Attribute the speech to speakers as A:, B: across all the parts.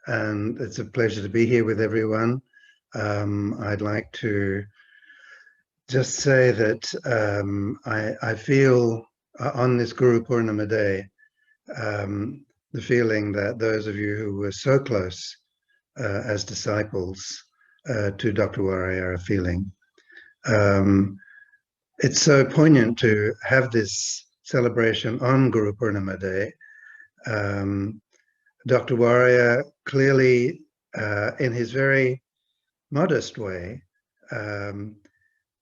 A: and it's a pleasure to be here with everyone. I'd like to just say that I feel on this Guru Purnima Day, the feeling that those of you who were so close as disciples to Dr. Warrier are feeling. It's so poignant to have this celebration on Guru Purnima Day. Dr. Warrier clearly, in his very modest way,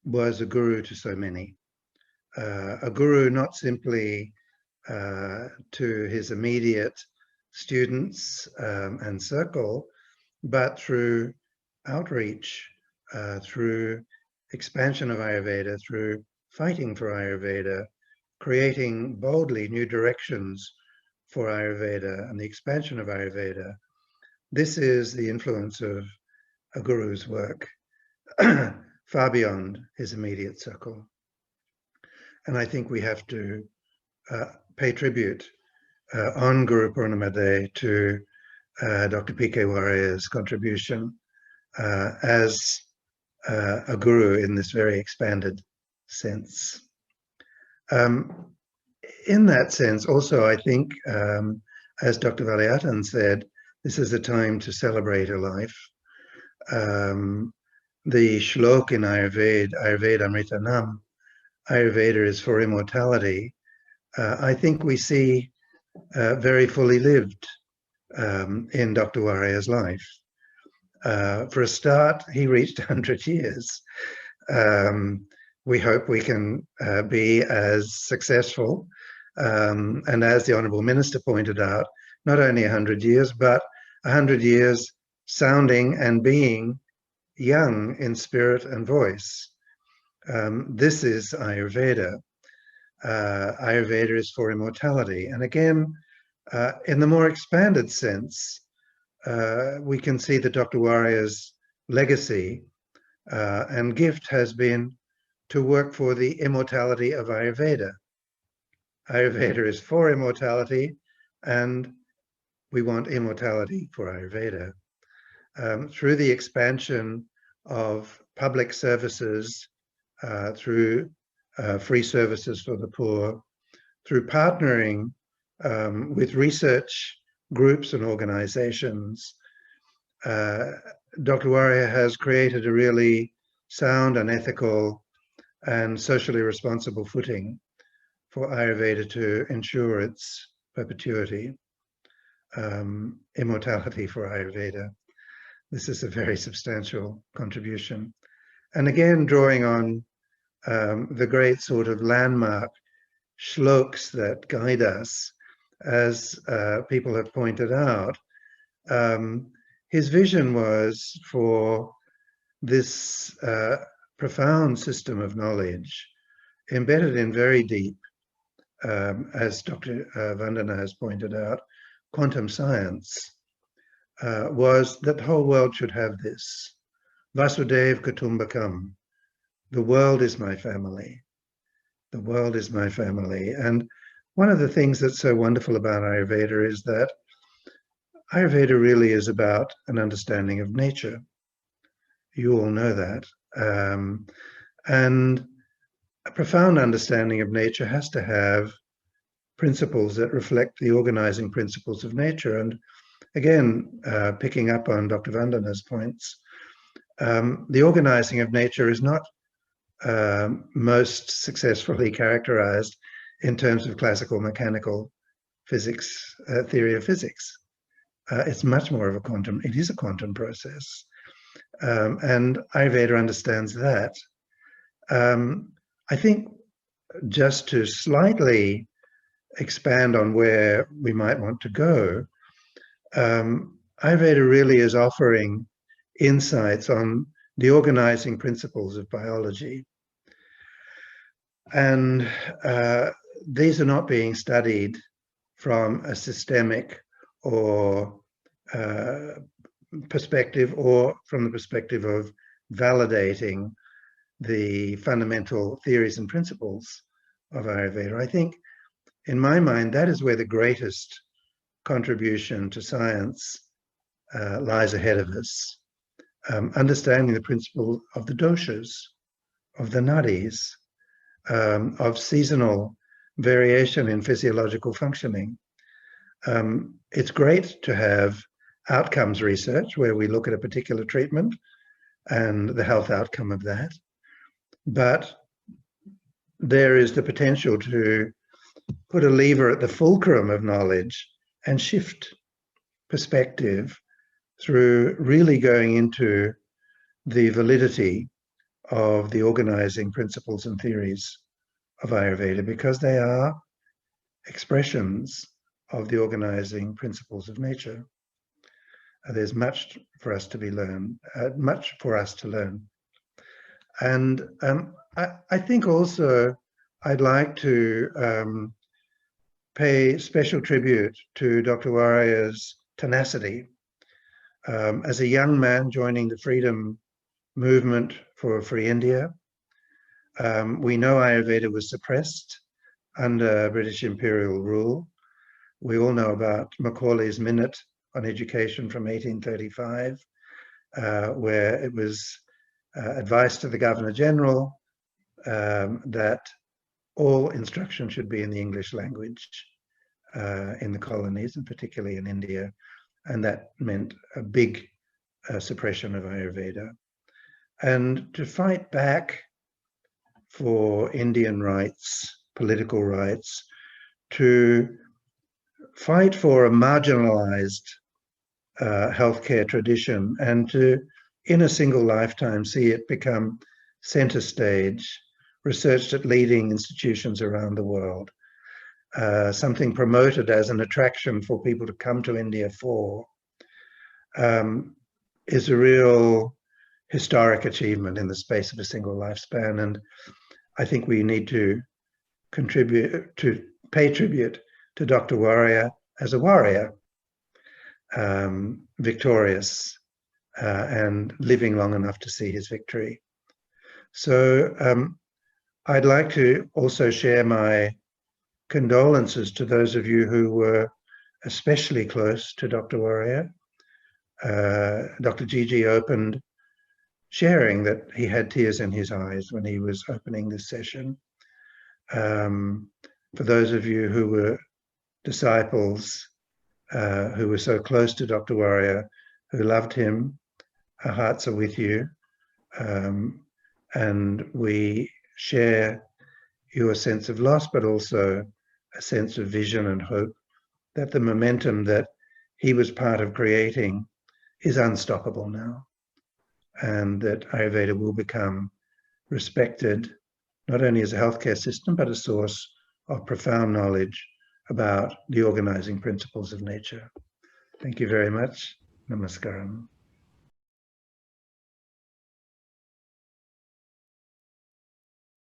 A: was a guru to so many. A guru not simply to his immediate students and circle, but through outreach, through expansion of Ayurveda, through fighting for Ayurveda, creating boldly new directions for Ayurveda and the expansion of Ayurveda. This is the influence of a guru's work, far beyond his immediate circle. And I think we have to pay tribute on Guru Purnima Day to Dr. P.K. Warrior's contribution as a guru in this very expanded sense. In that sense, also, I think, as Dr. Valiathan said, this is a time to celebrate a life. The shlok in Ayurveda, Ayurveda Amritanam, Ayurveda is for immortality, I think we see very fully lived in Dr. Warrior's life. For a start, he reached 100 years. We hope we can be as successful, and as the Honourable Minister pointed out, not only 100 years, but 100 years sounding and being young in spirit and voice. This is Ayurveda. Ayurveda is for immortality. And again, in the more expanded sense, we can see that Dr. Warrior's legacy and gift has been to work for the immortality of Ayurveda. Ayurveda is for immortality, and we want immortality for Ayurveda. Through the expansion of public services, through free services for the poor, through partnering with research groups and organizations, Dr. Warrier has created a really sound and ethical and socially responsible footing for Ayurveda to ensure its perpetuity, immortality for Ayurveda. This is a very substantial contribution. And again, drawing on the great sort of landmark shloks that guide us, as people have pointed out, his vision was for this profound system of knowledge embedded in very deep, as Dr. Vandana has pointed out, quantum science, was that the whole world should have this. Vasudev Kutumbakam. The world is my family. The world is my family. And one of the things that's so wonderful about Ayurveda is that Ayurveda really is about an understanding of nature. You all know that. And a profound understanding of nature has to have principles that reflect the organizing principles of nature. And again, picking up on Dr. Vandana's points, the organizing of nature is not most successfully characterized in terms of classical mechanical physics, theory of physics. It's much more of a quantum, it is a quantum process. And Ayurveda understands that. I think just to slightly expand on where we might want to go, Ayurveda really is offering insights on the organizing principles of biology. And these are not being studied from a systemic or perspective, or from the perspective of validating the fundamental theories and principles of Ayurveda. I think, in my mind, that is where the greatest contribution to science lies ahead of us. Understanding the principle of the doshas, of the nadis, of seasonal variation in physiological functioning. It's great to have outcomes research where we look at a particular treatment and the health outcome of that. But there is the potential to put a lever at the fulcrum of knowledge and shift perspective through really going into the validity of the organizing principles and theories of Ayurveda, because they are expressions of the organizing principles of nature. There's much for us to be learned, much for us to learn. And I think also I'd like to pay special tribute to Dr. Warrier's tenacity. As a young man joining the freedom movement for Free India, we know Ayurveda was suppressed under British imperial rule. We all know about Macaulay's Minute on Education from 1835, where it was advice to the Governor General that all instruction should be in the English language in the colonies, and particularly in India. And that meant a big suppression of Ayurveda. And to fight back for Indian rights, political rights, to fight for a marginalized healthcare tradition, and to, in a single lifetime, see it become center stage, researched at leading institutions around the world, something promoted as an attraction for people to come to India for, is a real historic achievement in the space of a single lifespan. And I think we need to contribute, to pay tribute to Dr. Warrier as a warrior, victorious and living long enough to see his victory. So I'd like to also share my condolences to those of you who were especially close to Dr. Warrier. Dr. Gigi opened sharing that he had tears in his eyes when he was opening this session. For those of you who were disciples, who were so close to Dr. Warrier, who loved him, our hearts are with you. And we share your sense of loss, but also a sense of vision and hope that the momentum that he was part of creating is unstoppable now, and that Ayurveda will become respected not only as a healthcare system, but a source of profound knowledge about the organizing principles of nature. Thank you very much. Namaskaram.